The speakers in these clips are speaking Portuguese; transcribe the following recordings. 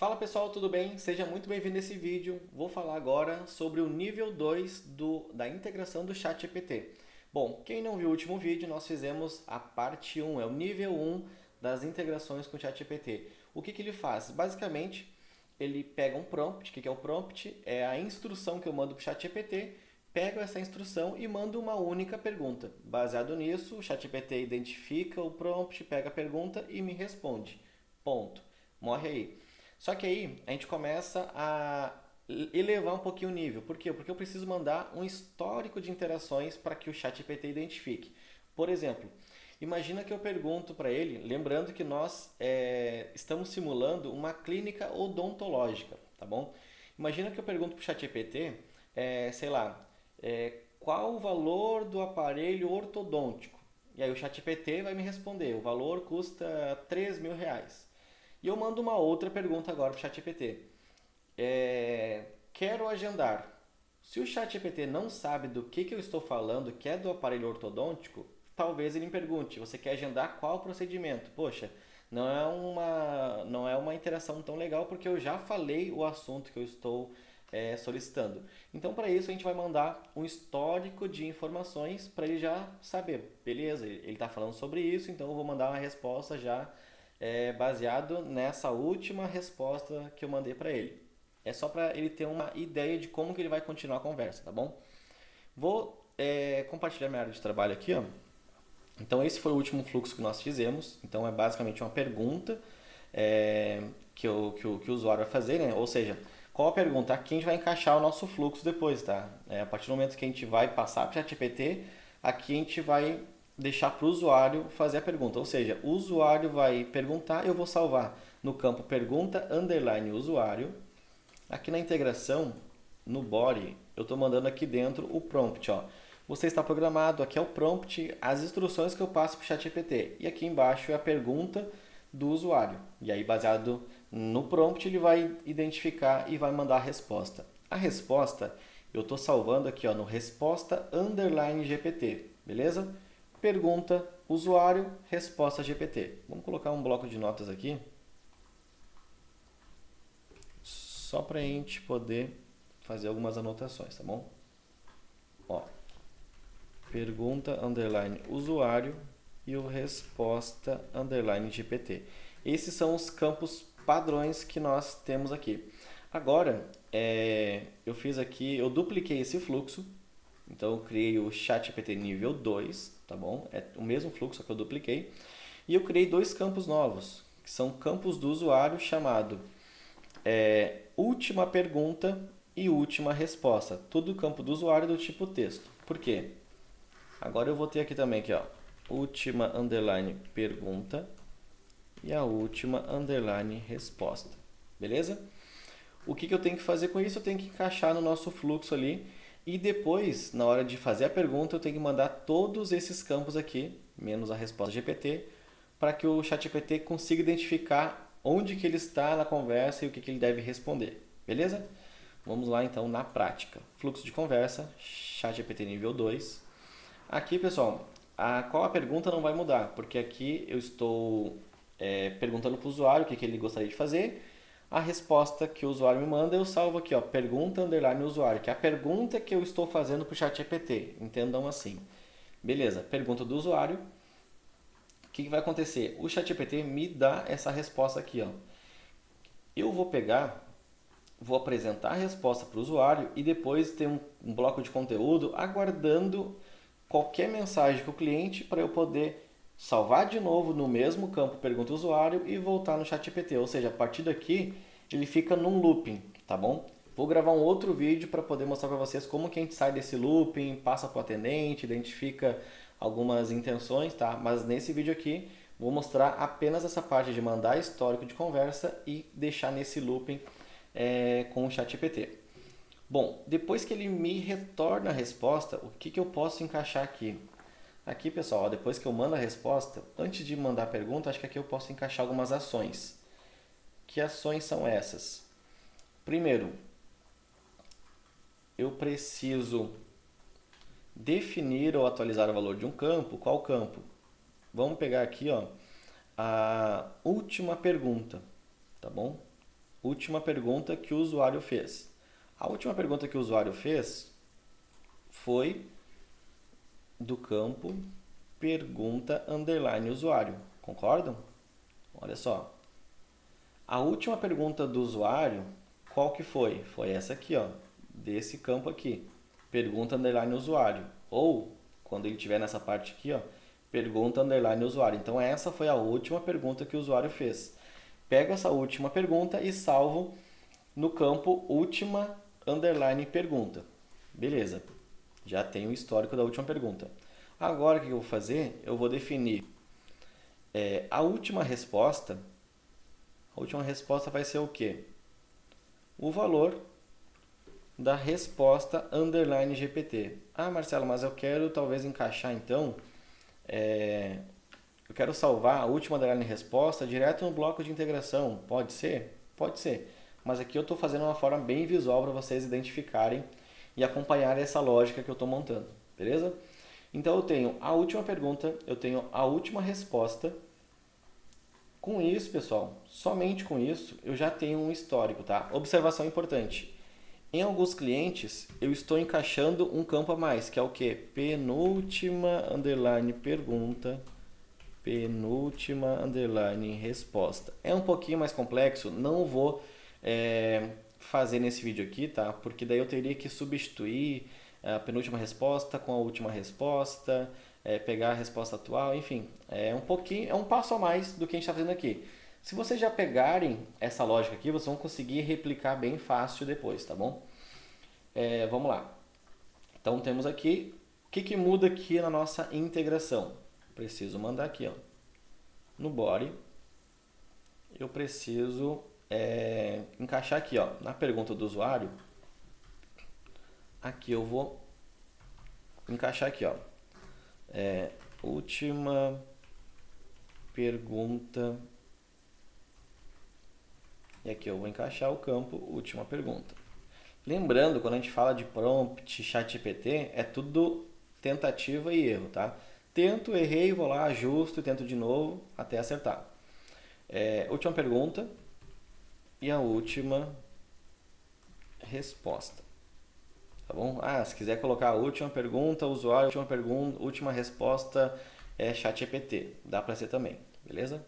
Fala pessoal, tudo bem? Seja muito bem-vindo a esse vídeo. Vou falar agora sobre o nível 2 da integração do ChatGPT. Bom, quem não viu o último vídeo, nós fizemos a parte 1, é o nível 1 das integrações com o ChatGPT. O que ele faz? Basicamente, ele pega um prompt. O que é o prompt? É a instrução que eu mando para o ChatGPT, pego essa instrução e mando uma única pergunta. Baseado nisso, o ChatGPT identifica o prompt, pega a pergunta e me responde. Ponto. Morre aí. Só que aí a gente começa a elevar um pouquinho o nível. Por quê? Porque eu preciso mandar um histórico de interações para que o ChatGPT identifique. Por exemplo, imagina que eu pergunto para ele, lembrando que nós estamos simulando uma clínica odontológica, tá bom? Imagina que eu pergunto para o ChatGPT, sei lá, qual o valor do aparelho ortodôntico? E aí o ChatGPT vai me responder, o valor custa R$ 3.000. E eu mando uma outra pergunta agora para o ChatGPT. Quero agendar. Se o ChatGPT não sabe do que eu estou falando, que é do aparelho ortodôntico, talvez ele me pergunte: você quer agendar qual procedimento? Poxa, não é uma interação tão legal porque eu já falei o assunto que eu estou solicitando. Então, para isso, a gente vai mandar um histórico de informações para ele já saber. Beleza, ele está falando sobre isso, então eu vou mandar uma resposta já baseado nessa última resposta que eu mandei para ele. É só para ele ter uma ideia de como que ele vai continuar a conversa, tá bom? Vou compartilhar minha área de trabalho aqui, ó. Então esse foi o último fluxo que nós fizemos. Então é basicamente uma pergunta que o usuário vai fazer, né? Ou seja, qual a pergunta? Aqui a gente vai encaixar o nosso fluxo depois, tá? A partir do momento que a gente vai passar para o ChatGPT, aqui a gente vai deixar para o usuário fazer a pergunta. Ou seja, o usuário vai perguntar, eu vou salvar no campo pergunta underline usuário. Aqui na integração, no body, eu estou mandando aqui dentro o prompt, ó. Você está programado, aqui é o prompt, as instruções que eu passo para o ChatGPT. E aqui embaixo é a pergunta do usuário. E aí, baseado no prompt, ele vai identificar e vai mandar a resposta. A resposta, eu estou salvando aqui ó, no resposta underline GPT, beleza? Pergunta, usuário, resposta GPT. Vamos colocar um bloco de notas aqui, só para a gente poder fazer algumas anotações, tá bom? Ó, pergunta underline usuário e o resposta underline GPT. Esses são os campos padrões que nós temos aqui. Agora, eu fiz aqui, eu dupliquei esse fluxo, então eu criei o ChatGPT nível 2, tá bom? É o mesmo fluxo que eu dupliquei. E eu criei dois campos novos, que são campos do usuário chamado última pergunta e última resposta. Tudo campo do usuário do tipo texto. Por quê? Agora eu vou ter aqui também aqui, ó, última underline pergunta e a última underline resposta. Beleza? O que eu tenho que fazer com isso? Eu tenho que encaixar no nosso fluxo ali e depois, na hora de fazer a pergunta, eu tenho que mandar todos esses campos aqui, menos a resposta GPT, para que o ChatGPT consiga identificar onde que ele está na conversa e o que ele deve responder. Beleza? Vamos lá então na prática. Fluxo de conversa, ChatGPT nível 2. Aqui, pessoal, qual a pergunta não vai mudar, porque aqui eu estou perguntando para o usuário o que ele gostaria de fazer. A resposta que o usuário me manda, eu salvo aqui, ó, pergunta underline usuário, que é a pergunta que eu estou fazendo para o ChatGPT. Entendam assim. Beleza, pergunta do usuário. O que vai acontecer? O ChatGPT me dá essa resposta aqui, ó. Eu vou pegar, vou apresentar a resposta para o usuário e depois ter um bloco de conteúdo aguardando qualquer mensagem com o cliente para eu poder salvar de novo no mesmo campo pergunta usuário e voltar no ChatGPT. Ou seja, a partir daqui ele fica num looping, tá bom? Vou gravar um outro vídeo para poder mostrar para vocês como que a gente sai desse looping, passa para o atendente, identifica algumas intenções, tá? Mas nesse vídeo aqui vou mostrar apenas essa parte de mandar histórico de conversa e deixar nesse looping com o ChatGPT. Bom, depois que ele me retorna a resposta, o que eu posso encaixar aqui? Aqui, pessoal, ó, depois que eu mando a resposta, antes de mandar a pergunta, acho que aqui eu posso encaixar algumas ações. Que ações são essas? Primeiro, eu preciso definir ou atualizar o valor de um campo. Qual campo? Vamos pegar aqui, ó, a última pergunta, tá bom? última pergunta que o usuário fez. A última pergunta que o usuário fez foi do campo pergunta underline usuário. Concordam? Olha só. A última pergunta do usuário, qual que foi? Foi essa aqui, ó, desse campo aqui. Pergunta underline usuário. Ou, quando ele estiver nessa parte aqui, ó, pergunta underline usuário. Então essa foi a última pergunta que o usuário fez. Pego essa última pergunta e salvo no campo última underline pergunta. Beleza. Já tenho o histórico da última pergunta. Agora o que eu vou fazer? Eu vou definir a última resposta. A última resposta vai ser o quê? O valor da resposta underline GPT. Ah, Marcelo, mas eu quero talvez encaixar então, eu quero salvar a última underline resposta direto no bloco de integração. Pode ser? Pode ser. Mas aqui eu estou fazendo uma forma bem visual para vocês identificarem e acompanharem essa lógica que eu estou montando. Beleza? Então eu tenho a última pergunta, eu tenho a última resposta. Com isso, pessoal, somente com isso, eu já tenho um histórico, tá? Observação importante. Em alguns clientes, eu estou encaixando um campo a mais, que é o quê? Penúltima underline pergunta, penúltima underline resposta. É um pouquinho mais complexo, não vou fazer nesse vídeo aqui, tá? Porque daí eu teria que substituir a penúltima resposta com a última resposta, pegar a resposta atual, enfim, é um passo a mais do que a gente está fazendo aqui. Se vocês já pegarem essa lógica aqui, vocês vão conseguir replicar bem fácil depois, tá bom? Vamos lá. Então temos aqui, o que muda aqui na nossa integração? Preciso mandar aqui, ó, no body, eu preciso encaixar aqui, ó, na pergunta do usuário, aqui eu vou encaixar aqui, ó, última pergunta, e aqui eu vou encaixar o campo última pergunta. Lembrando, quando a gente fala de prompt, ChatGPT, é tudo tentativa e erro, tá? Tento, errei, vou lá, ajusto e tento de novo até acertar. Última pergunta e a última resposta. Tá bom? Ah, se quiser colocar a última pergunta, usuário, última pergunta, última resposta ChatGPT. Dá para ser também, beleza?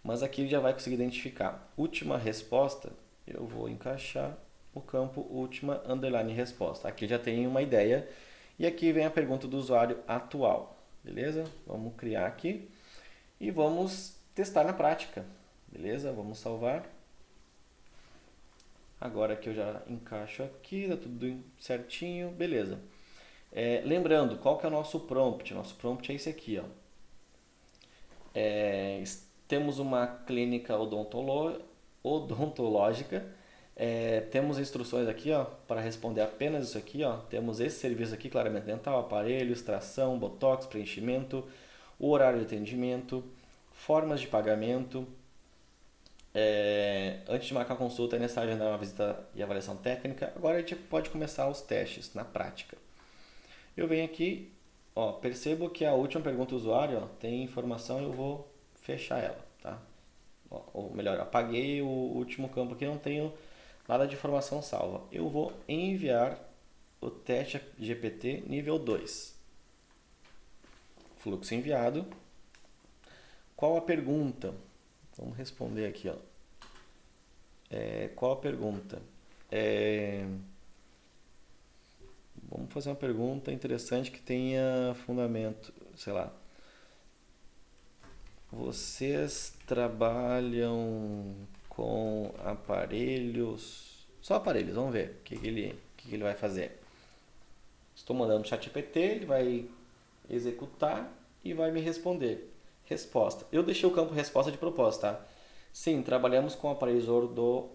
Mas aqui ele já vai conseguir identificar. Última resposta, eu vou encaixar o campo última underline resposta. Aqui já tem uma ideia. E aqui vem a pergunta do usuário atual. Beleza? Vamos criar aqui e vamos testar na prática. Beleza? Vamos salvar. Agora que eu já encaixo aqui, tá tudo certinho. Beleza. Lembrando, qual que é o nosso prompt? Nosso prompt é esse aqui, ó. Temos uma clínica odontológica. Temos instruções aqui, ó, para responder apenas isso aqui, ó. Temos esse serviço aqui, clareamento dental, aparelho, extração, botox, preenchimento, o horário de atendimento, formas de pagamento. Antes de marcar a consulta é necessário agendar uma visita e avaliação técnica. Agora a gente pode começar os testes na prática. Eu venho aqui, ó, percebo que a última pergunta do usuário, ó, tem informação, eu vou fechar ela, tá? Ou melhor, apaguei o último campo aqui, não tenho nada de informação salva. Eu vou enviar o teste GPT nível 2. Fluxo enviado. Qual a pergunta? Vamos responder aqui, ó. Qual a pergunta? Vamos fazer uma pergunta interessante que tenha fundamento, sei lá. Vocês trabalham com aparelhos? Só aparelhos, vamos ver o que ele vai fazer. Estou mandando o ChatGPT, ele vai executar e vai me responder. Resposta. Eu deixei o campo resposta de propósito, tá? Sim, trabalhamos com aparelhos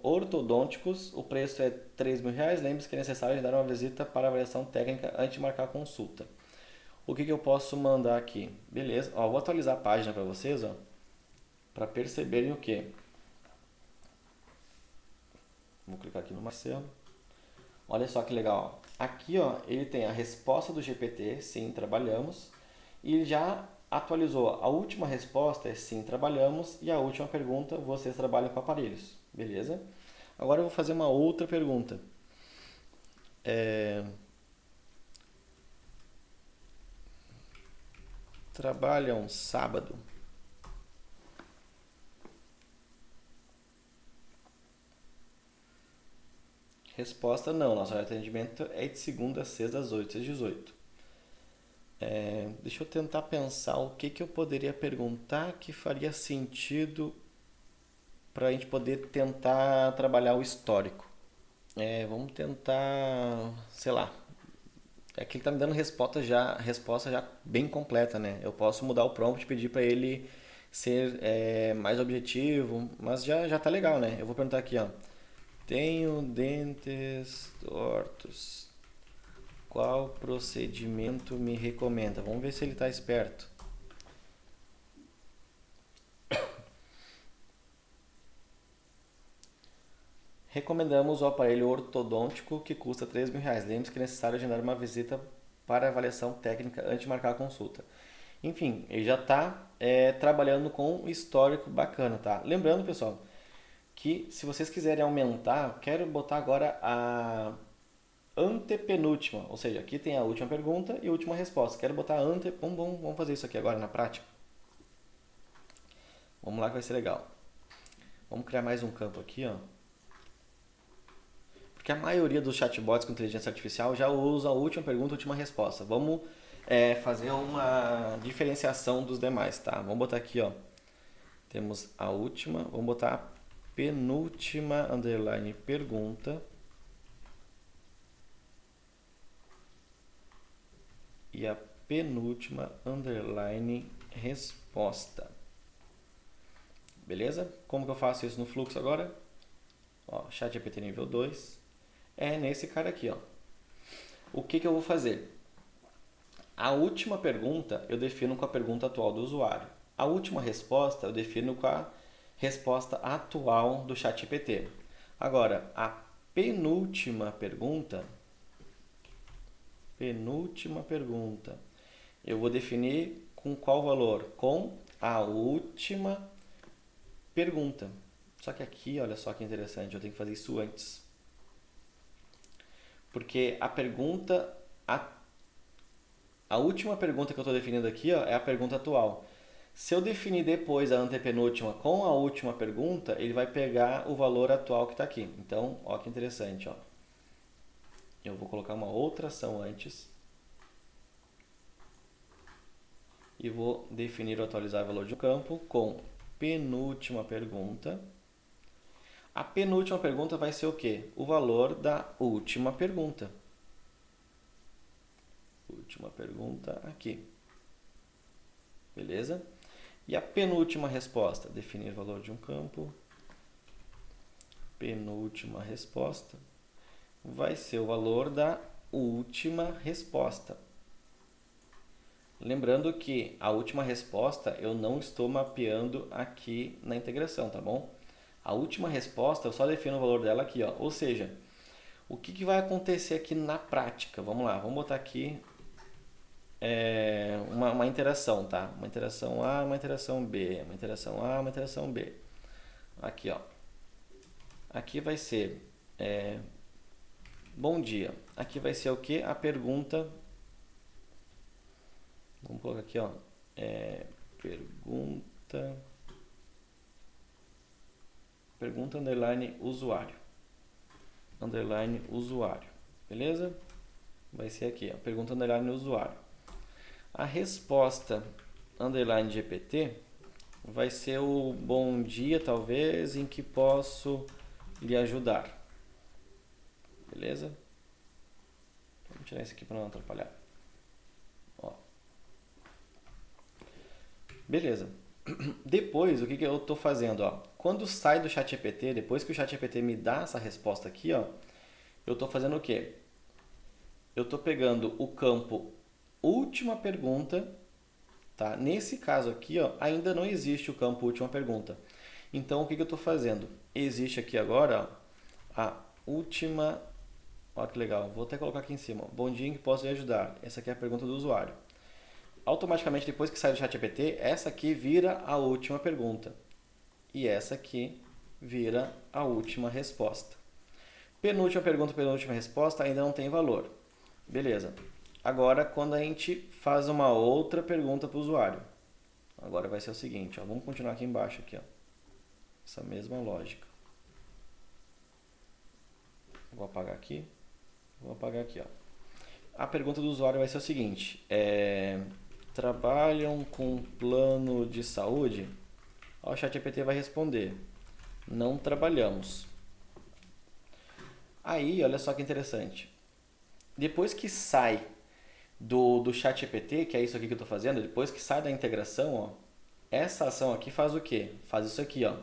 ortodônticos. O preço é R$3.000. Lembre-se que é necessário dar uma visita para avaliação técnica antes de marcar a consulta. O que eu posso mandar aqui? Beleza. Ó, vou atualizar a página para vocês, ó, para perceberem o que. Vou clicar aqui no Marcelo. Olha só que legal. Ó. Aqui, ó, ele tem a resposta do GPT, sim, trabalhamos. E ele já atualizou. A última resposta é sim, trabalhamos. E a última pergunta, vocês trabalham com aparelhos. Beleza? Agora eu vou fazer uma outra pergunta. Trabalham sábado? Resposta não, nosso atendimento é de segunda a sexta, das 8 às 18. Deixa eu tentar pensar o que eu poderia perguntar que faria sentido para a gente poder tentar trabalhar o histórico. Vamos tentar, sei lá. É que ele está me dando resposta já bem completa, né? Eu posso mudar o prompt e pedir para ele ser mais objetivo, mas já tá legal, né? Eu vou perguntar aqui, ó. Tenho dentes tortos. Qual procedimento me recomenda? Vamos ver se ele está esperto. Recomendamos o aparelho ortodôntico que custa R$ 3.000. Lembre-se que é necessário agendar uma visita para avaliação técnica antes de marcar a consulta. Enfim, ele já está trabalhando com um histórico bacana, tá? Lembrando, pessoal, que se vocês quiserem aumentar, quero botar agora a antepenúltima, ou seja, aqui tem a última pergunta e a última resposta. Quero botar vamos fazer isso aqui agora na prática. Vamos lá que vai ser legal. Vamos criar mais um campo aqui, ó. Porque a maioria dos chatbots com inteligência artificial já usa a última pergunta e a última resposta. Vamos fazer uma diferenciação dos demais, tá? Vamos botar aqui, ó. Temos a última, vamos botar a penúltima underline pergunta e a penúltima underline resposta. Beleza? Como que eu faço isso no fluxo agora? Ó, ChatGPT nível 2 é nesse cara aqui, ó. O que eu vou fazer? A última pergunta eu defino com a pergunta atual do usuário. A última resposta eu defino com a resposta atual do ChatGPT. Agora, a penúltima pergunta, eu vou definir com qual valor? Com a última pergunta. Só que aqui, olha só que interessante, eu tenho que fazer isso antes. Porque a última pergunta que eu estou definindo aqui, ó, é a pergunta atual. Se eu definir depois a antepenúltima com a última pergunta, ele vai pegar o valor atual que está aqui. Então, ó que interessante, ó. Eu vou colocar uma outra ação antes. E vou definir ou atualizar o valor de um campo com penúltima pergunta. A penúltima pergunta vai ser o quê? O valor da última pergunta. Última pergunta aqui. Beleza? E a penúltima resposta? Definir o valor de um campo. Penúltima resposta vai ser o valor da última resposta. Lembrando que a última resposta eu não estou mapeando aqui na integração, tá bom? A última resposta eu só defino o valor dela aqui, ó. Ou seja, o que vai acontecer aqui na prática? Vamos lá, vamos botar aqui uma interação, tá? Uma interação A, uma interação B, uma interação A, uma interação B. Aqui, ó. Aqui vai ser bom dia. Aqui vai ser o que? A pergunta. Vamos colocar aqui, ó. Pergunta underline usuário. Underline usuário. Beleza? Vai ser aqui, ó. Pergunta underline usuário. A resposta underline GPT vai ser o bom dia, talvez, em que posso lhe ajudar. Beleza? Vamos tirar isso aqui para não atrapalhar. Ó. Beleza. Depois, o que eu estou fazendo? Ó? Quando sai do ChatGPT, depois que o ChatGPT me dá essa resposta aqui, ó, eu estou fazendo o quê? Eu estou pegando o campo última pergunta, tá? Nesse caso aqui, ó, ainda não existe o campo última pergunta. Então, o que eu estou fazendo? Existe aqui agora ó, a última... Olha que legal, vou até colocar aqui em cima. Bom dia, em que posso lhe ajudar? Essa aqui é a pergunta do usuário. Automaticamente, depois que sai do ChatGPT, essa aqui vira a última pergunta. E essa aqui vira a última resposta. Penúltima pergunta, penúltima resposta ainda não tem valor. Beleza. Agora, quando a gente faz uma outra pergunta para o usuário. Agora vai ser o seguinte, ó, vamos continuar aqui embaixo, aqui, ó, essa mesma lógica. Vou apagar aqui. Ó. A pergunta do usuário vai ser o seguinte, trabalham com plano de saúde? O ChatGPT vai responder, não trabalhamos. Aí, olha só que interessante. Depois que sai do ChatGPT, que é isso aqui que eu estou fazendo, depois que sai da integração, ó, essa ação aqui faz o quê? Faz isso aqui, ó.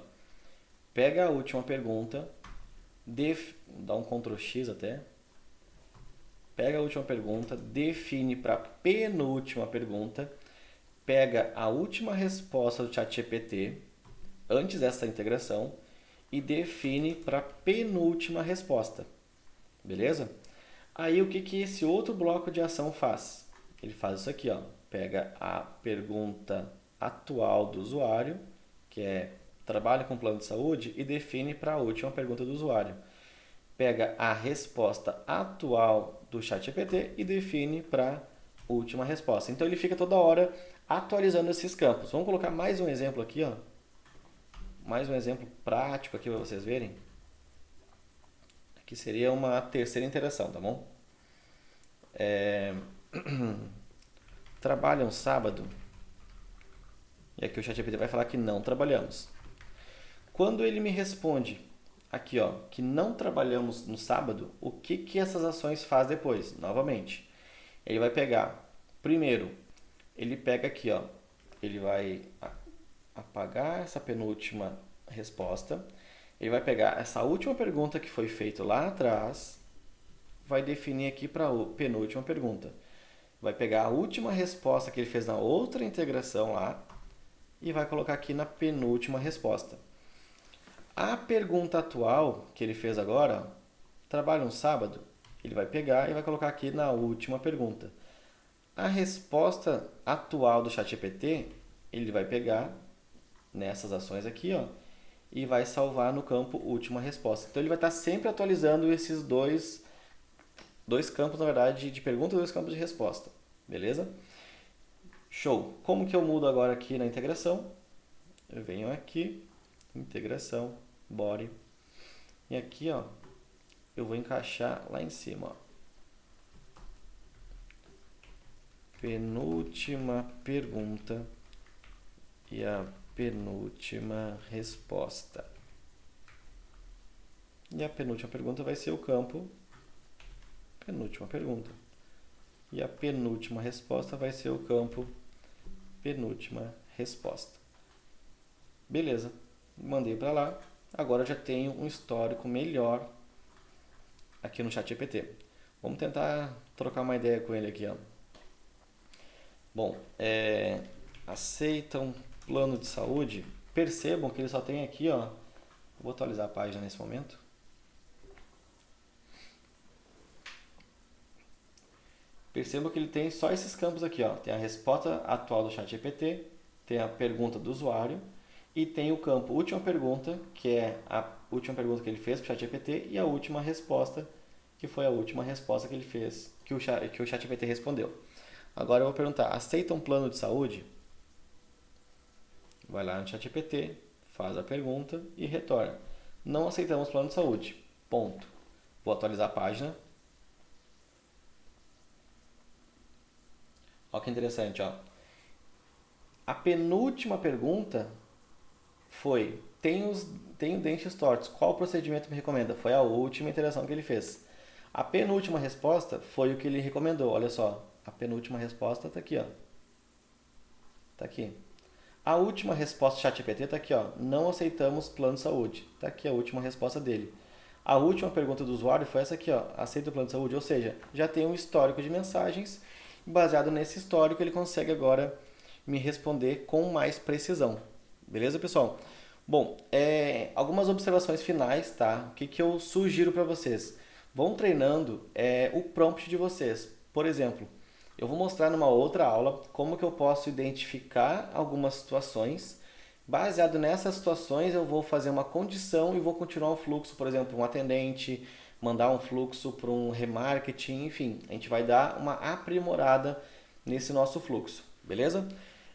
Pega a última pergunta, dá um Ctrl X até. Pega a última pergunta, define para a penúltima pergunta, pega a última resposta do ChatGPT, antes dessa integração, e define para a penúltima resposta. Beleza? Aí o que esse outro bloco de ação faz? Ele faz isso aqui, ó. Pega a pergunta atual do usuário, que é trabalha com plano de saúde, e define para a última pergunta do usuário. Pega a resposta atual do ChatGPT e define para a última resposta. Então ele fica toda hora atualizando esses campos. Vamos colocar mais um exemplo aqui, ó. Mais um exemplo prático aqui para vocês verem. Aqui seria uma terceira interação, tá bom? Trabalham sábado? E aqui o ChatGPT vai falar que não trabalhamos. Quando ele me responde aqui, ó, que não trabalhamos no sábado, o que essas ações faz depois? Novamente, ele vai pegar, primeiro, ele pega aqui, ó, ele vai apagar essa penúltima resposta, ele vai pegar essa última pergunta que foi feita lá atrás, vai definir aqui para a penúltima pergunta. Vai pegar a última resposta que ele fez na outra integração lá e vai colocar aqui na penúltima resposta. A pergunta atual que ele fez agora, ó, trabalha um sábado? Ele vai pegar e vai colocar aqui na última pergunta. A resposta atual do ChatGPT, ele vai pegar nessas ações aqui, ó, e vai salvar no campo última resposta. Então ele vai estar sempre atualizando esses dois campos, na verdade, de pergunta e dois campos de resposta. Beleza? Show! Como que eu mudo agora aqui na integração? Eu venho aqui, integração, body, e aqui, ó, eu vou encaixar lá em cima, ó. Penúltima pergunta e a penúltima resposta. E a penúltima pergunta vai ser o campo penúltima pergunta. E a penúltima resposta vai ser o campo penúltima resposta. Beleza, mandei para lá. Agora eu já tenho um histórico melhor aqui no ChatGPT. Vamos tentar trocar uma ideia com ele aqui, ó. Bom, aceitam plano de saúde? Percebam que ele só tem aqui, ó. Vou atualizar a página nesse momento. Percebam que ele tem só esses campos aqui, ó. Tem a resposta atual do ChatGPT, tem a pergunta do usuário e tem o campo última pergunta, que é a última pergunta que ele fez para o ChatGPT e a última resposta, que foi a última resposta que ele fez, que o ChatGPT respondeu. Agora eu vou perguntar, aceita um plano de saúde? Vai lá no ChatGPT, faz a pergunta e retorna. Não aceitamos plano de saúde. Ponto. Vou atualizar a página. Olha que interessante, ó. A penúltima pergunta foi, tenho dentes tortos, qual procedimento me recomenda? Foi a última interação que ele fez. A penúltima resposta foi o que ele recomendou, olha só. A penúltima resposta está aqui, ó. Está aqui. A última resposta do ChatGPT está aqui, ó. Não aceitamos plano de saúde. Está aqui a última resposta dele. A última pergunta do usuário foi essa aqui, ó. Aceita o plano de saúde? Ou seja, já tem um histórico de mensagens. Baseado nesse histórico, ele consegue agora me responder com mais precisão. Beleza, pessoal? Bom, algumas observações finais, tá? O que eu sugiro para vocês? Vão treinando o prompt de vocês. Por exemplo, eu vou mostrar numa outra aula como que eu posso identificar algumas situações, Baseado nessas situações, eu vou fazer uma condição e vou continuar um fluxo, por exemplo, um atendente, mandar um fluxo para um remarketing, enfim, a gente vai dar uma aprimorada nesse nosso fluxo, beleza?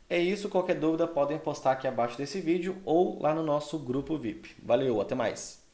É isso, qualquer dúvida podem postar aqui abaixo desse vídeo ou lá no nosso grupo VIP. Valeu, até mais!